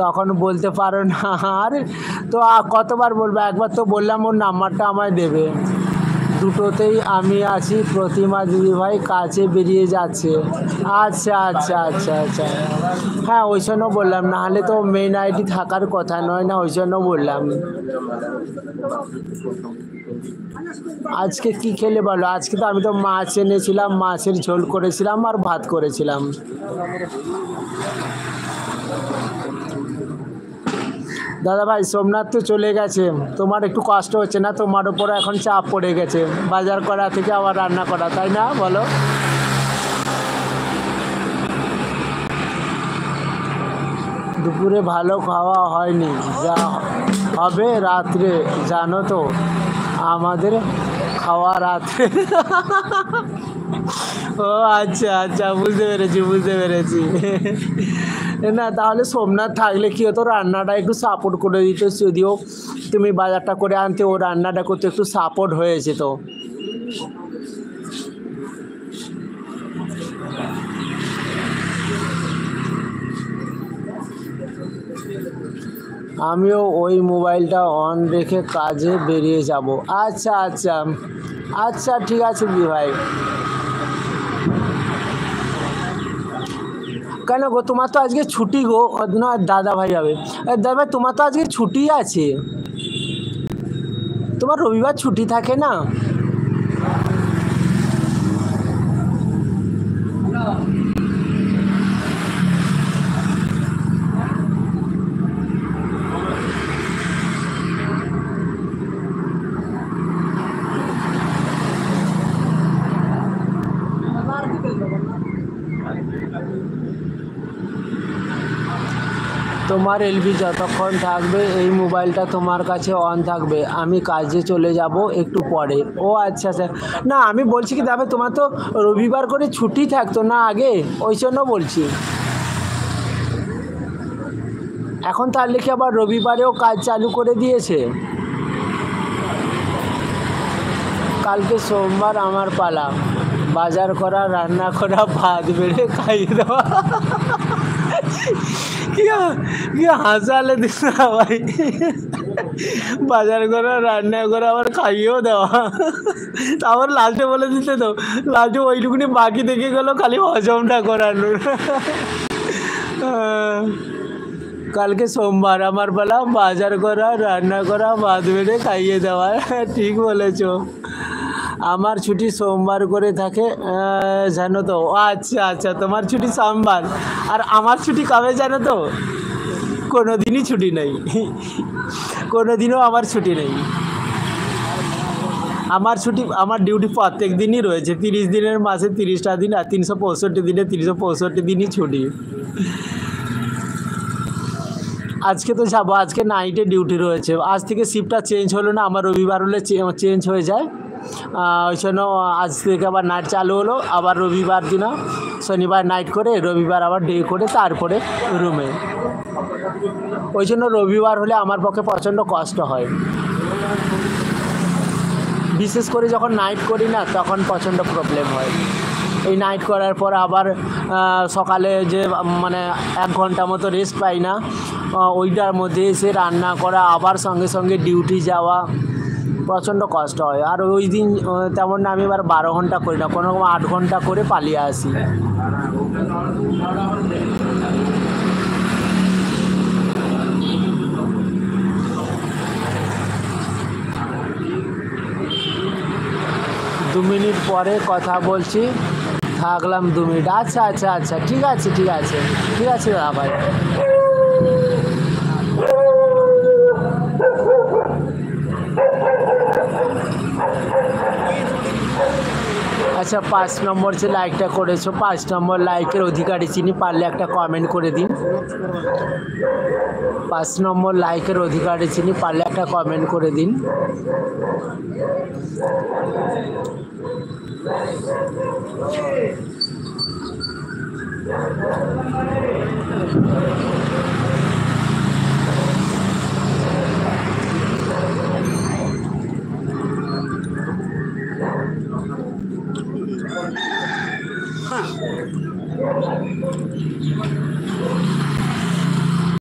তখন বলতে পারো না। আরে তো কতবার বলবো, একবার তো বললাম ওর নাম্বারটা আমায় দেবে। দুটোতেই আমি আছি, প্রতিমা দিদিভাই কাজে বেরিয়ে যাচ্ছে। আচ্ছা আচ্ছা আচ্ছা আচ্ছা, হ্যাঁ ওই জন্য বললাম, নাহলে তো মেইন আইডি থাকার কথা নয় না, ওই জন্য বললাম। আজকে কি খেলে বলো? আজকে তো আমি তো মাছ এনেছিলাম, মাছের ঝোল করেছিলাম আর ভাত করেছিলাম। দাদা ভাই সোমনাথ তো চলে গেছে, তোমার একটু কষ্ট হচ্ছে না? তোমার উপরে এখন চাপ পড়ে গেছে, বাজার করা থেকে আবার রান্না করা, তাই না বলো? দুপুরে ভালো খাওয়া হয়নি, যা হবে রাত্রে জানো তো, আমাদের খাওয়া রাত্রে। ও আচ্ছা আচ্ছা, বুঝতে পেরেছি বুঝতে পেরেছি। না তাহলে সোমনাথ থাকলে কি হতো, রান্নাটা একটু সাপোর্ট করে দিত, যদিও তুমি বাজারটা করে আনতে, ও রান্নাটা করতে একটু সাপোর্ট হয়েছে তো। আমিও ওই মোবাইলটা অন রেখে কাজে বেরিয়ে যাব। আচ্ছা আচ্ছা আচ্ছা, ঠিক আছে দি ভাই। কেন গো, তোমার তো আজকে ছুটি গো? না দাদা ভাই হবে। দাদা ভাই তোমার তো আজকে ছুটি আছে, তোমার রবিবার ছুটি থাকে না? তোমার এলবি যতক্ষণ থাকবে এই মোবাইলটা তোমার কাছে অন থাকবে, আমি কাজে চলে যাব একটু পরে। ও আচ্ছা আচ্ছা, না আমি বলছি কি দাদা, তোমার তো রবিবার করে ছুটি থাকতো না আগে, ওই জন্য বলছি। এখন তাহলে কি আবার রবিবারেও কাজ চালু করে দিয়েছে? কালকে সোমবার আমার পালা, বাজার করা, রান্না করা, ভাত বেড়ে খাইয়ে দেওয়া। কি কি হাসালে দিস না ভাই, বাজার করা, রান্না করা, আবার খাইয়েও দেওয়া, তারপর লাস্টে বলে দিতে তো, লাস্টে ওইটুকুনি বাকি দেখে গেল খালি হজমটা করানোর। কালকে সোমবার আমার পালা, বাজার করা, রান্না করা, ভাত বেড়ে খাইয়ে দেওয়া। ঠিক বলেছো, আমার ছুটি সোমবার করে থাকে, জানো তো? আচ্ছা আচ্ছা, তোমার ছুটি সোমবার আর আমার ছুটি কবে জানো তো? কোনো দিনই ছুটি নেই, কোনো দিনও আমার ছুটি নেই। আমার ছুটি, আমার ডিউটি প্রত্যেক দিনই রয়েছে, 30 দিনের মাসে 30টা দিন, আর 365 দিনে 365 দিনই ছুটি। আজকে তো যাবো, আজকে নাইটে ডিউটি রয়েছে, আজ থেকে শিফটটা চেঞ্জ হলো না, আমার রবিবার হলে চেঞ্জ হয়ে যায়, ওই জন্য আজ থেকে আবার নাইট চালু হলো, আবার রবিবার দিন শনিবার নাইট করে, রবিবার আবার ডে করে, তারপরে রুমে। ওই জন্য রবিবার হলে আমার পক্ষে প্রচণ্ড কষ্ট হয়, বিশেষ করে যখন নাইট করি না, তখন প্রচণ্ড প্রবলেম হয়। এই নাইট করার পর আবার সকালে যে মানে 1 ঘন্টা মতো রেস্ট পাই না, ওইটার মধ্যে এসে রান্না করা, আবার সঙ্গে সঙ্গে ডিউটি যাওয়া, প্রচণ্ড কষ্ট হয়। আর ওই দিন তেমন না, আমি এবার 12 ঘন্টা করি না, কোনো রকম 8 ঘন্টা করে পালিয়ে আসি। 2 মিনিট পরে কথা বলছি, থাকলাম 2 মিনিট। আচ্ছা আচ্ছা আচ্ছা, ঠিক আছে ঠিক আছে ঠিক আছে দাদা ভাই। আচ্ছা 5 নম্বর যে লাইকটা করেছো, 5 নম্বর লাইকের অধিকারী চিনি, পারলে একটা কমেন্ট করে দিন। 5 নম্বর লাইকের অধিকারী চিনি, পারলে একটা কমেন্ট করে দিন।